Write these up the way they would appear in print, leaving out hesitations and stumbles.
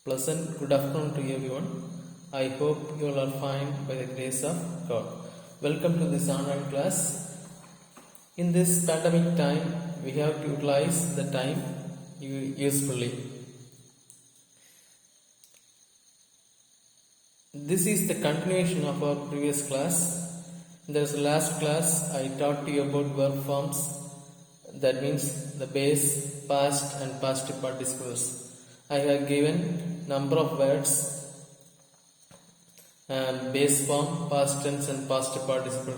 Pleasant good afternoon to everyone. I hope you all are fine by the grace of God. Welcome to this online class. In this pandemic time, we have to utilize the time usefully. This is the continuation of our previous class. In the last class, I taught you about verb forms. That means the base, past and past participles. I have given number of words, base form, past tense and past participle.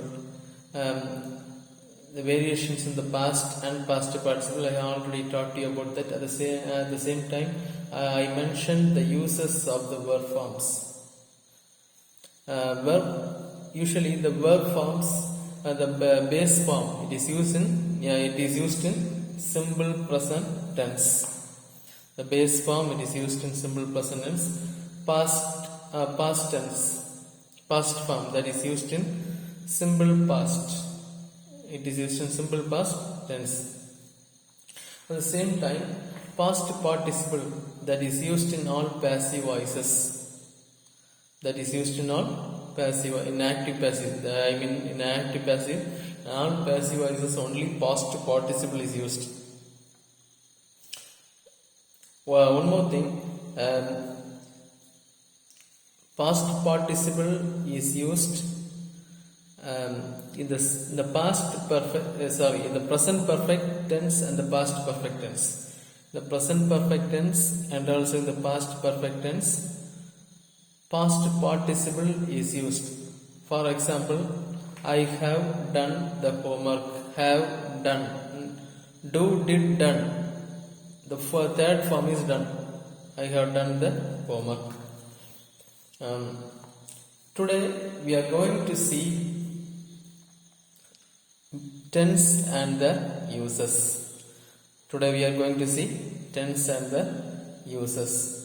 The variations in the past and past participle, I already taught you about that. At the same time, I mentioned the uses of the verb forms. Usually the verb forms, the base form, it is used in simple present tense. The base form, it is used in simple present tense. Past tense, past form, that is used in simple past. It is used in simple past tense. At the same time, past participle, that is used in all passive voices. That is used in all passive, in active passive. In active passive, in all passive voices only past participle is used. Well, one more thing, past participle is used in the past perfect. In the present perfect tense and the past perfect tense. The present perfect tense and also in the past perfect tense, past participle is used. For example, I have done the homework. Have done. Do, did, done. The third form is done. I have done the homework. Today we are going to see tense and the uses. Today we are going to see tense and the uses.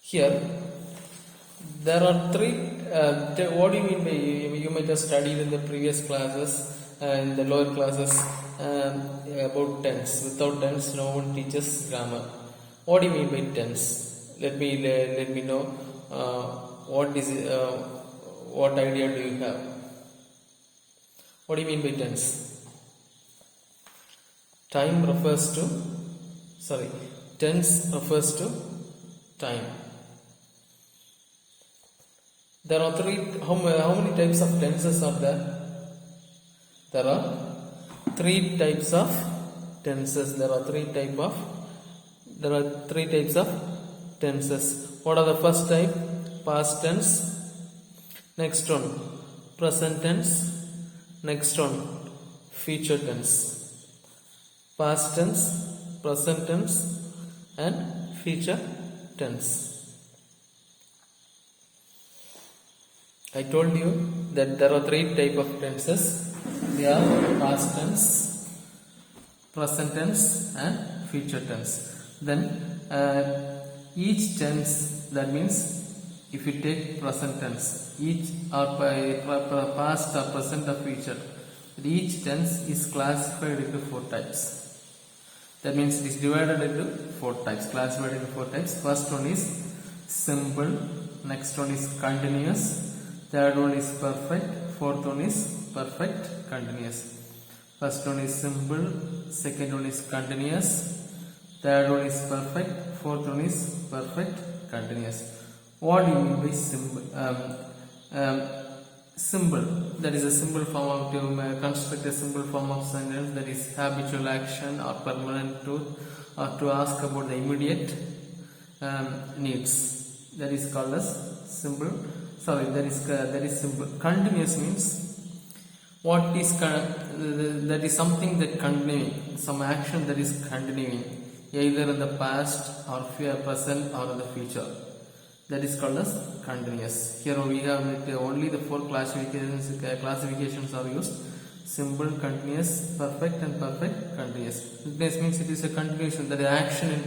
Here there are three. What do you mean by, you might have studied in the previous classes, in the lower classes, about tense. Without tense, no one teaches grammar. What do you mean by tense? Let me know. What is it, what idea do you have? What do you mean by tense? Tense refers to time. There are three. How many types of tenses are there? There are three types of tenses. There are three types of tenses. What are the first type? Past tense. Next one, present tense. Next one, future tense. Past tense, present tense, and future tense. I told you that there are three types of tenses. They are past tense, present tense, and future tense. Then each tense, that means if you take present tense, each or past or present or future, each tense is classified into four types. That means it is divided into four types, classified into four types. First one is simple, next one is continuous, third one is perfect, fourth one is perfect continuous. First one is simple, second one is continuous, third one is perfect, fourth one is perfect continuous. What do you mean by simple? Simple, that is a simple form of, to construct a simple form of sentence, that is habitual action or permanent truth, or to ask about the immediate needs. That is called as simple. That is simple. Continuous means what is that is something that continuing, some action that is continuing, either in the past or present or in the future. That is called as continuous. Here we have only the four classifications are used: simple, continuous, perfect, and perfect continuous. This means it is a continuation, that is action in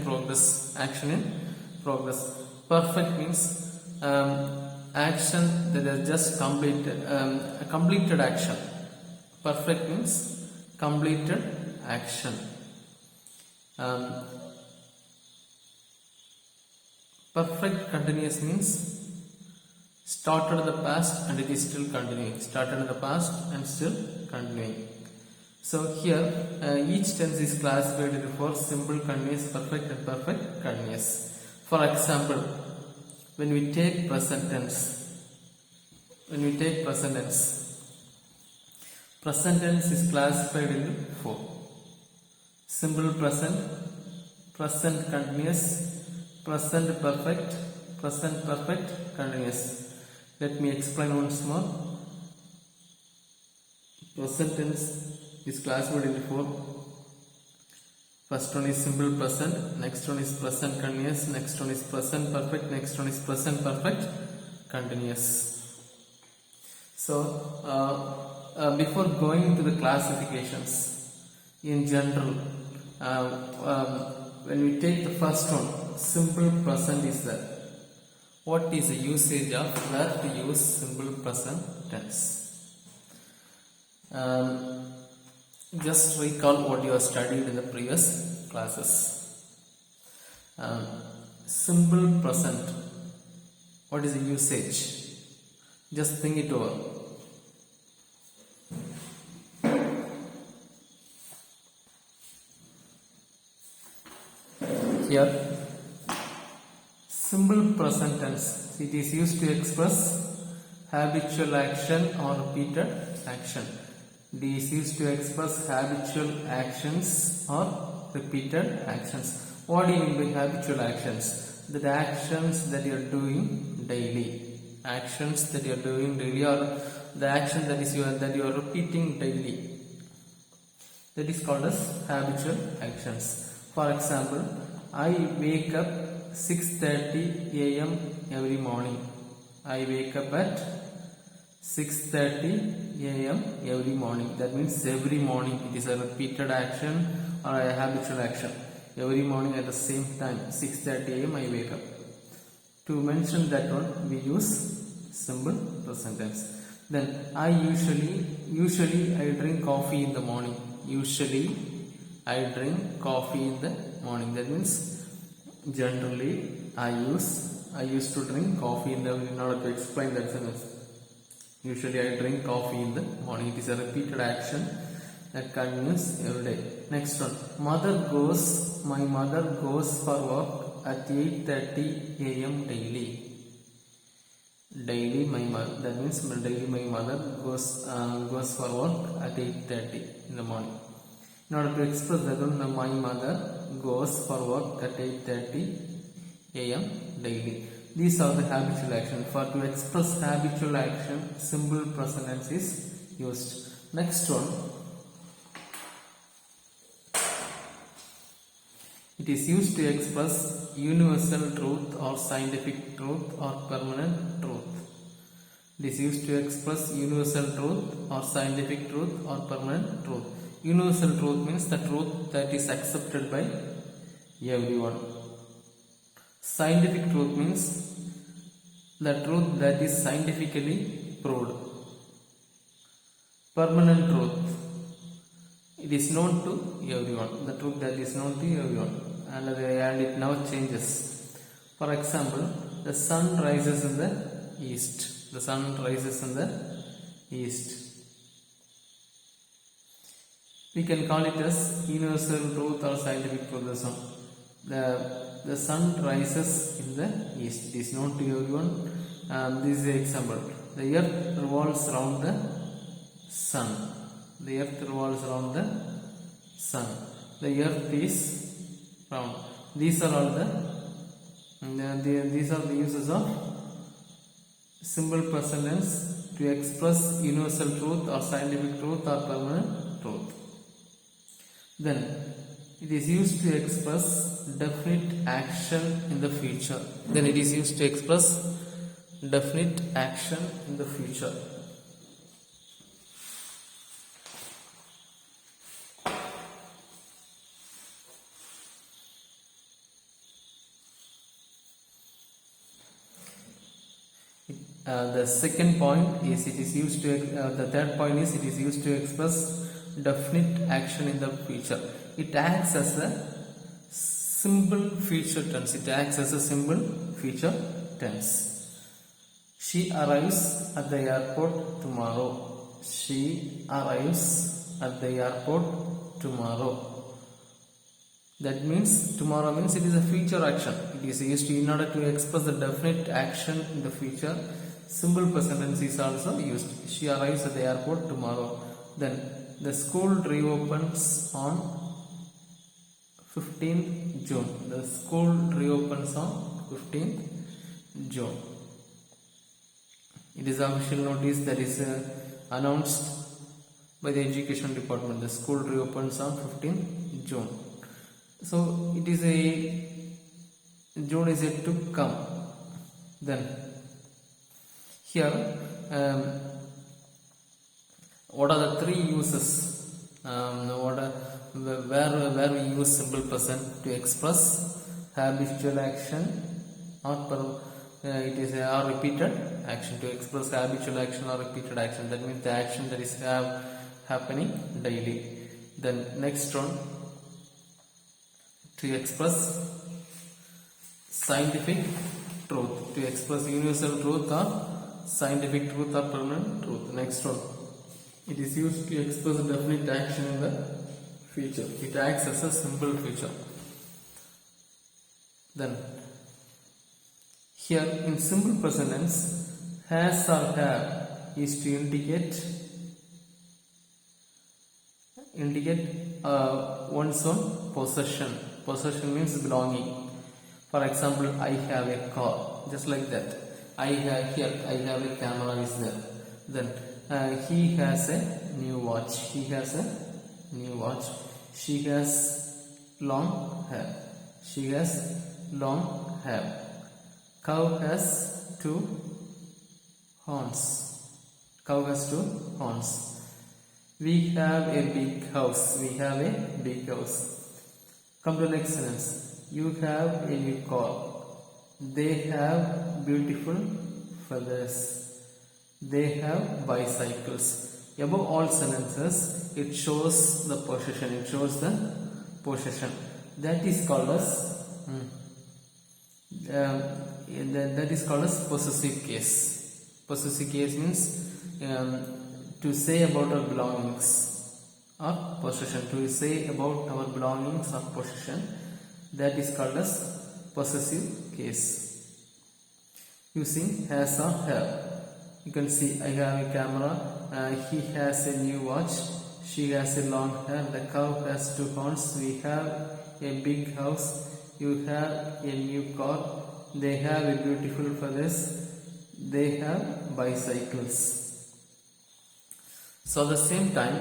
progress. Perfect means action that is just completed, a completed action. Perfect means completed action. Perfect continuous means started in the past and it is still continuing. Started in the past and still continuing. So here each tense is classified into four: simple, continuous, perfect and perfect continuous. For example, when we take present tense, present tense is classified into four: simple present, present continuous, present perfect, present perfect continuous. Let me explain once more. Present tense is classified into four. First one is simple present, next one is present continuous, next one is present perfect, next one is present perfect continuous. So before going into the classifications, in general, when we take the first one, simple present is there. What is the usage of where to use simple present tense? Just recall what you have studied in the previous classes. Simple present, what is the usage? Just think it over. Here, simple present tense, it is used to express habitual action or repeated action. It is used to express habitual actions or repeated actions. What do you mean by habitual actions? The actions that you are doing daily. Actions that you are doing daily, or the action that you are repeating daily. That is called as habitual actions. For example, I wake up 6:30 a.m. every morning. I wake up at 6:30 a.m. every morning. That means every morning. It is a repeated action or a habitual action. Every morning at the same time, 6:30 a.m. I wake up. To mention that one, we use simple present tense. Then I usually I drink coffee in the morning. Usually I drink coffee in the morning. That means generally I used to drink coffee in order to explain that sentence. Usually I drink coffee in the morning. It is a repeated action that continues every day. Next one, my mother goes for work at 8:30 a.m. daily. Daily my mother, that means daily my mother goes for work at 8:30 in the morning. In order to express that one, my mother goes for work at 8:30 a.m. daily. These are the habitual action. For to express habitual action, simple present tense is used. Next one, it is used to express universal truth or scientific truth or permanent truth. It is used to express universal truth or scientific truth or permanent truth. Universal truth means the truth that is accepted by everyone. Scientific truth means the truth that is scientifically proved. Permanent truth, it is known to everyone. The truth that is known to everyone, and it never changes. For example, the sun rises in the east. The sun rises in the east. We can call it as universal truth or scientific truth. The sun rises in the east. It is known to everyone. This is an example. The earth revolves around the sun. The earth revolves around the sun. The earth is round. These are all these are the uses of simple present tense to express universal truth or scientific truth or permanent truth. Then it is used to express definite action in the future. The second point is it is used to the third point is it is used to express definite action in the future. It acts as a simple future tense. It acts as a simple future tense. She arrives at the airport tomorrow. She arrives at the airport tomorrow. That means tomorrow means it is a future action. It is used in order to express the definite action in the future. Simple present tense is also used. She arrives at the airport tomorrow. Then the school reopens on 15th June. The school reopens on 15th June. It is official notice that is announced by the education department. The school reopens on 15th June. So it is a June is yet to come. Then here what are the three uses? Where we use simple present to express habitual action or it is a repeated action, to express habitual action or repeated action. That means the action that is happening daily. Then next one, to express scientific truth, to express universal truth or scientific truth or permanent truth. Next one, it is used to express a definite action in the future. It acts as a simple future. Then here in simple present tense, has or have is to indicate one's own possession. Possession means belonging. For example, I have a car, just like that. I have a camera is there. Then he has a new watch. He has a new watch. She has long hair. She has long hair. Cow has two horns. Cow has two horns. We have a big house. We have a big house. Come to the next sentence. You have a new car. They have beautiful feathers. They have bicycles. Above all sentences, it shows the possession. It shows the possession. That is called as possessive case. Possessive case means to say about our belongings or possession. To say about our belongings or possession, that is called as possessive case. Using has or have. You can see I have a camera. He has a new watch. She has a long hair. The cow has two horns. We have a big house. You have a new car. They have a beautiful feathers. They have bicycles. So at the same time,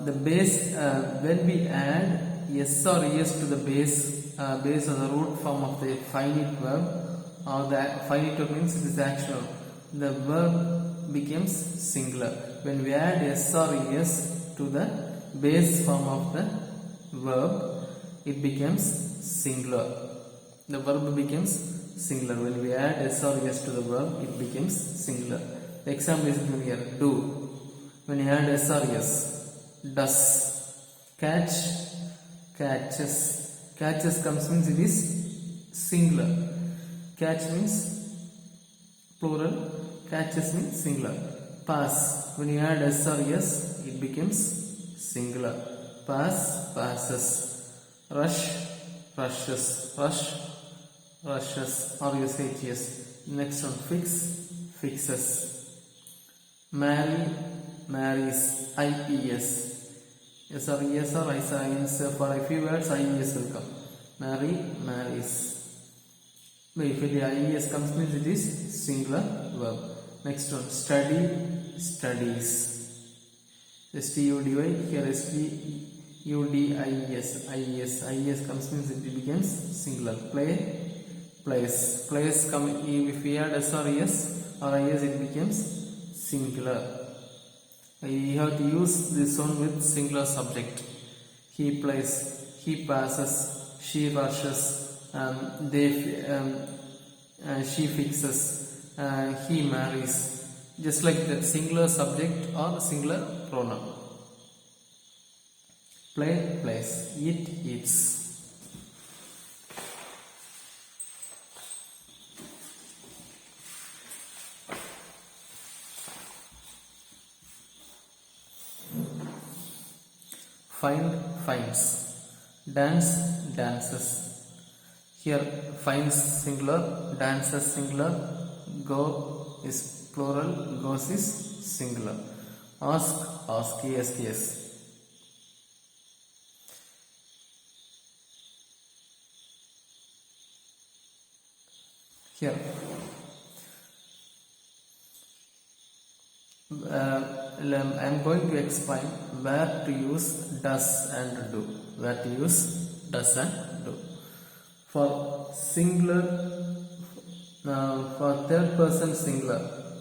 the base, when we add yes or es to the base or the root form of the finite verb, or the finite verb means it is actual, the verb becomes singular. When we add yes or es to the base form of the verb, it becomes singular. The verb becomes singular. When we add yes or es to the verb, it becomes singular. The example is given here. Do. When you add s or s, does. Catch, catches. Catches comes means it is singular. Catch means plural. Catches means singular. Pass. When you add s or s, it becomes singular. Pass, passes. Rush, rushes. Rush, rushes. Or you say yes. Next one, fix, fixes. Marry, marries. IES. Yes or yes or IES. For a few words, IES will come. Marry, marries. But if the IES comes means it is singular verb. Next one, study, studies. STUDY, here STUDIES. IES comes means it becomes singular. Play, plays. Plays come if we add S or ES or IS, it becomes singular. You have to use this one with singular subject. he plays, he passes, she rushes, they she fixes, he marries. Just like that, singular subject or singular pronoun. Play, plays, eat, eats. Find, finds. Dance, dances. Here finds singular, dances singular, go is plural, goes is singular. Ask, ask, yes, yes. Here I am going to explain where to use does and do. Where to use does and do. For singular, for third person singular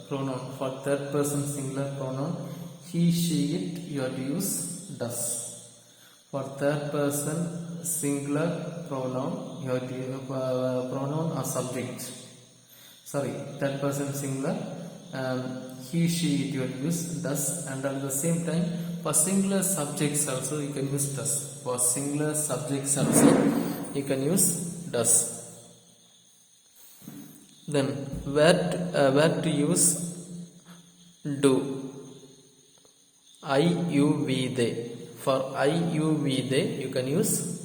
pronoun, for third person singular pronoun, he, she, it, you have to use does. For third person singular pronoun, you have to use pronoun or subject. Sorry, third person singular, he, she, it, you have to use does. And at the same time, for singular subjects also you can use does. For singular subjects also you can use does. Then where to use do. I, you, we, they. For I, you, we, they you can use.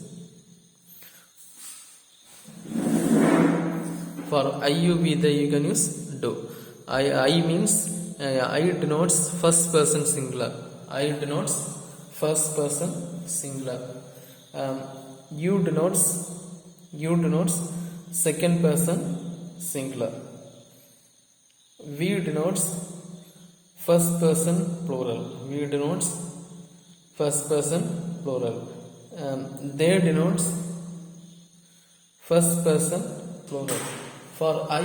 For I, you, we, they you can use do. I means I denotes first person singular. I denotes first person singular. You denotes second person singular. We denotes first person plural. We denotes first person plural. They denotes first person plural. For I,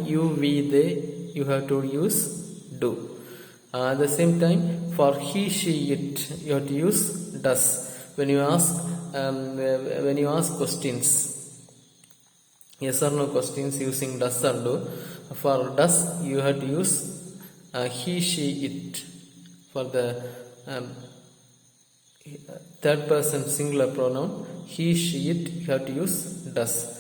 you, we, they you have to use do. At the same time, for he, she, it you have to use does. When you ask questions, yes or no questions using does or do, for does you have to use he, she, it. For the third person singular pronoun, he, she, it you have to use does.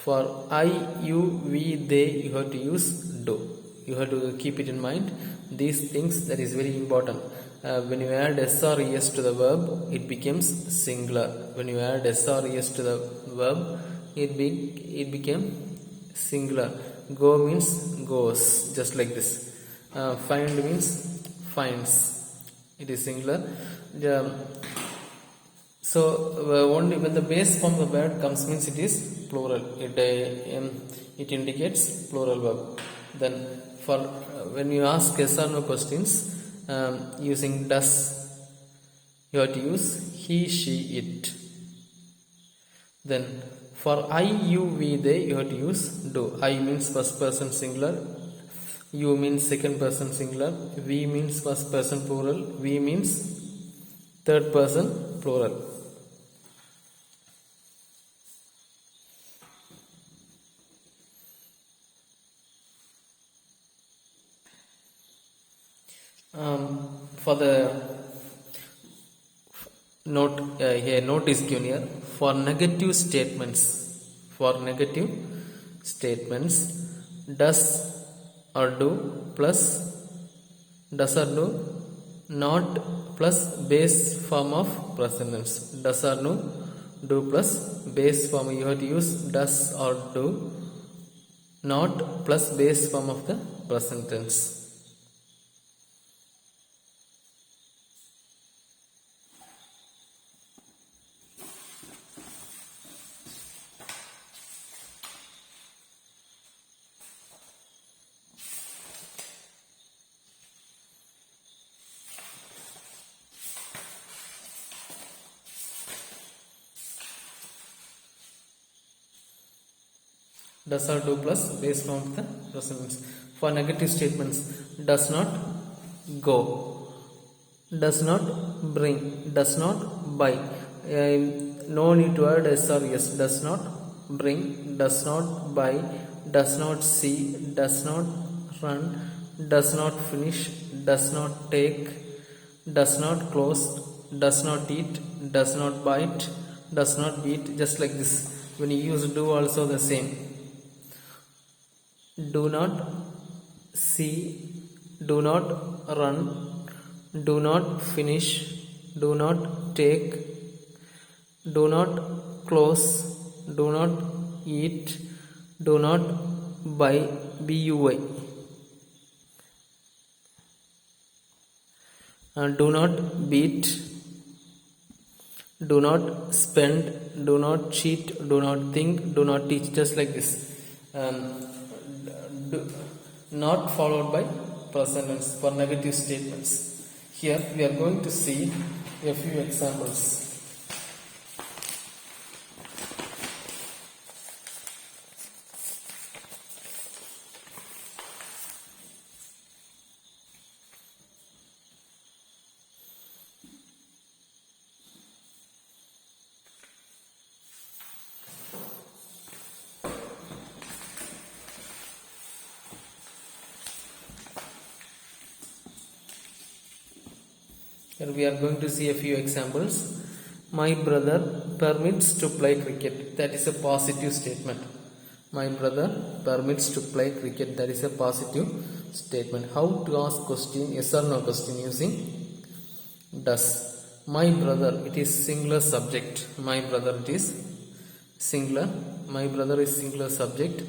For I, you, we, they you have to use do. You have to keep it in mind. These things, that is very important. When you add s or es to the verb, it becomes singular. When you add s or es to the verb, it became singular. Go means goes, just like this. Find means finds. It is singular. So only when the base form of the word comes means it is plural. It indicates plural verb. Then for when you ask yes or no questions using does, you have to use he, she, it. Then for I, you, we, they you have to use do. I means first person singular. You means second person singular. We means first person plural. We means third person plural. For the note, here note is given here. For negative statements, does or do plus does or do not plus base form of present tense. Does or do plus base form. You have to use does or do not plus base form of the present tense. Does or do plus base form of the present tense. For negative statements, does not go, does not bring, does not buy. No need to add s or yes. Does not bring, does not buy, does not see, does not run, does not finish, does not take, does not close, does not eat, does not bite, does not beat. Just like this. When you use do, also the same. Do not see, do not run, do not finish, do not take, do not close, do not eat, do not buy, buy, do not beat, do not spend, do not cheat, do not think, do not teach. Just like this. Do, not followed by present tense for negative statements. Here we are going to see a few examples. Here we are going to see a few examples. My brother permits to play cricket. That is a positive statement. My brother permits to play cricket. That is a positive statement. How to ask question, yes or no question, using does. My brother, it is singular subject. My brother, it is singular. My brother is singular subject.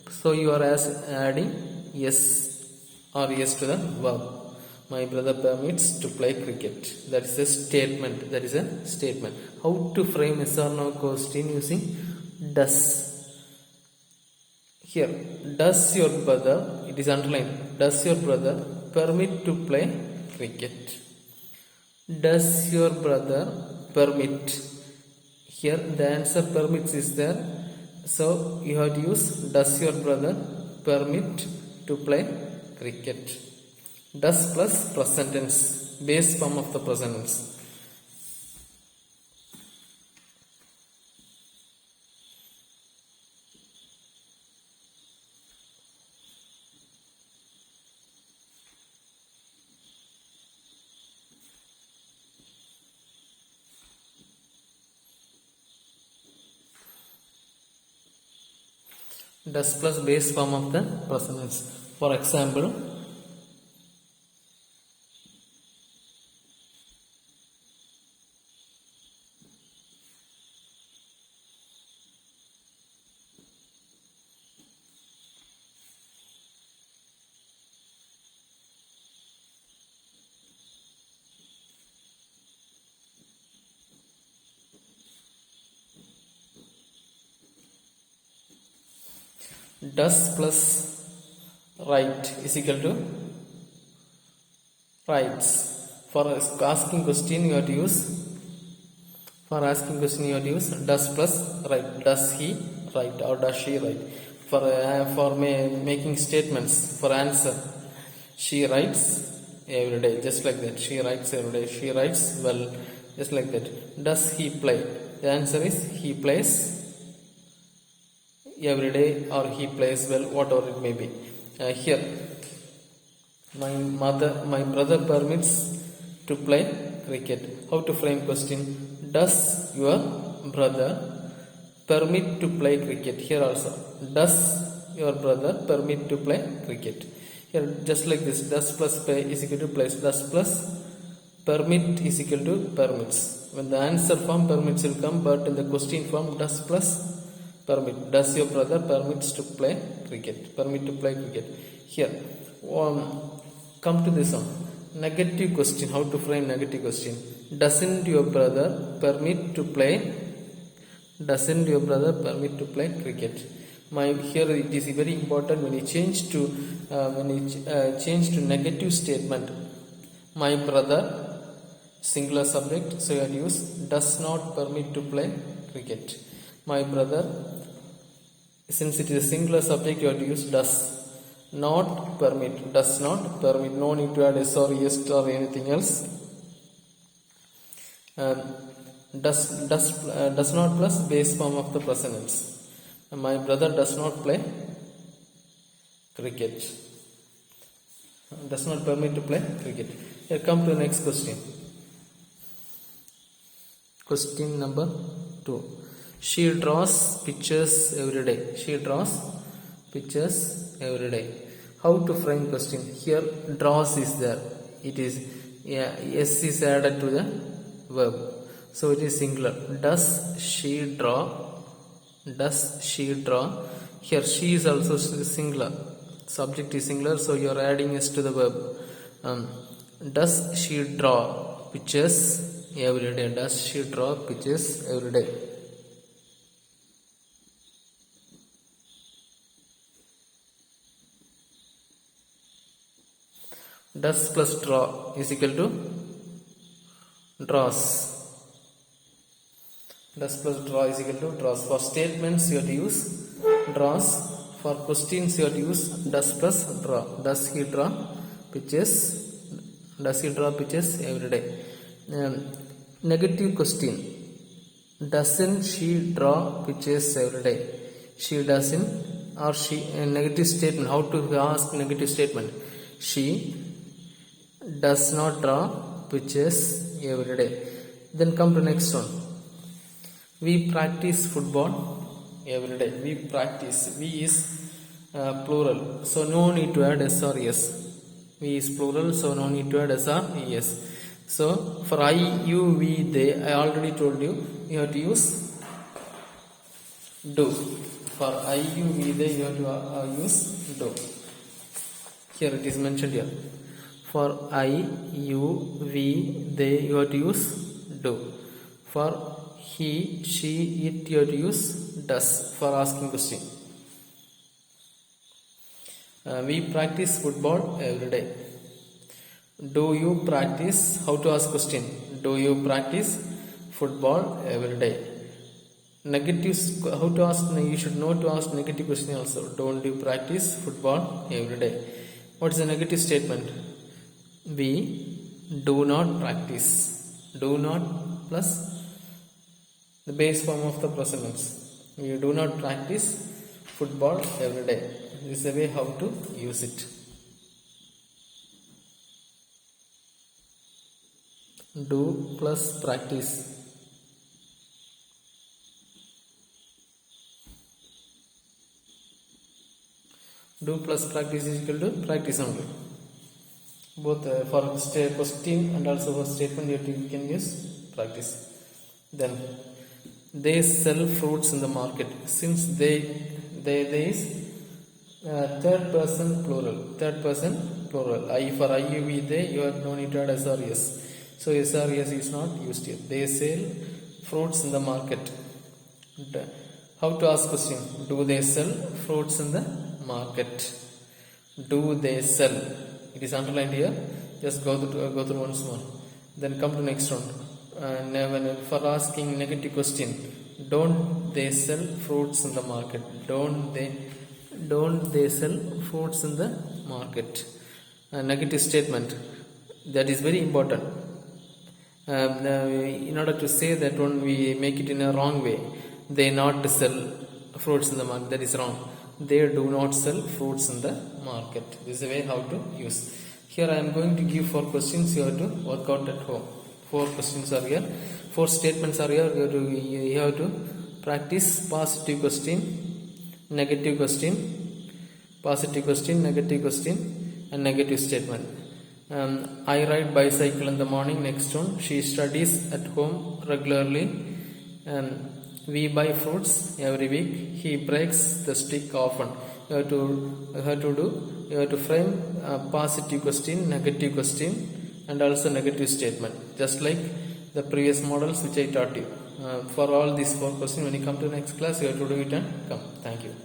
So you are adding yes or yes to the verb. My brother permits to play cricket. That is a statement. That is a statement. How to frame yes or no question using does. Here, does your brother, it is underlined, does your brother permit to play cricket? Does your brother permit? Here the answer permits is there. So you have to use does your brother permit to play cricket. Does plus present tense, base form of the present tense. Does plus base form of the present tense. For example, does plus right is equal to writes. For asking question you have to use, for asking question you have to use does plus write. Does he write or does she write? For making statements, for answer, she writes every day. Just like that. She writes every day. She writes well. Just like that. Does he play? The answer is he plays every day or he plays well, whatever it may be. Here, my brother permits to play cricket. How to frame question? Does your brother permit to play cricket? Here also, does your brother permit to play cricket? Here, just like this, does plus play is equal to plays. Does plus permit is equal to permits. When the answer form permits will come, but in the question form, does plus permit. Does your brother permits to play cricket? Permit to play cricket. Here, come to this one. Negative question. How to frame negative question? Doesn't your brother permit to play? Doesn't your brother permit to play cricket? Here it is very important when you change to negative statement. My brother, singular subject. So you have to use does not permit to play cricket. My brother, since it is a singular subject, you have to use does not permit. Does not permit. No need to add s or yes or anything else. Um, does not plus base form of the present tense. My brother does not play cricket. Does not permit to play cricket. Here come to the next question. Question number 2. She draws pictures every day. She draws pictures every day. How to frame question? Here draws is there. It is s is added to the verb. So it is singular. Does she draw? Does she draw? Here she is also singular. Subject is singular, so you are adding s to the verb. Does she draw pictures every day? Does she draw pictures every day? Does plus draw is equal to draws. Does plus draw is equal to draws. For statements you have to use draws. For questions you have to use does plus draw. Does he draw pictures? Does he draw pictures every day? Negative question. Doesn't she draw pictures every day? She doesn't, or she, negative statement. How to ask negative statement? She does not draw pictures every day. Then come to next one. We practice football every day. We practice. We is plural, so no need to add s or s. We is plural, so no need to add s or es. So for I, you, we, they, I already told you, you have to use do. For I, you, we, they, you have to use do. Here it is mentioned here. For I, you, we, they, you have to use do. For he, she, it, you have to use does for asking question. We practice football every day. Do you practice? How to ask question? Do you practice football every day? Negatives. How to ask? You should know to ask negative question also. Don't you practice football every day? What is the negative statement? We do not practice. Do not plus the base form of the present tense. We do not practice football every day. This is the way how to use it. Do plus practice. Do plus practice is equal to practice only. Both for question and also for statement you can use practice. Then they sell fruits in the market. Since they is third person plural. Third person plural. I, for I, you, we, they, you have no need to add s or s. So s or s is not used here. They sell fruits in the market. How to ask question? Do they sell fruits in the market? Do they sell? It is underlined here. Just go through once more. Then come to next one. For asking negative question, don't they sell fruits in the market? Don't they sell fruits in the market? Negative statement. That is very important. In order to say that one, we make it in a wrong way. They not sell fruits in the market. That is wrong. They do not sell fruits in the market. This is the way how to use. Here I am going to give 4 questions. You have to work out at home. 4 questions are here. 4 statements are here. You have to practice positive question, negative question, positive question, negative question, and negative statement. I ride bicycle in the morning. Next one. She studies at home regularly. We buy fruits every week. He breaks the stick often. You have to frame a positive question, negative question, and also negative statement, just like the previous models which I taught you. For all these 4 questions, when you come to the next class, you have to do it and come. Thank you.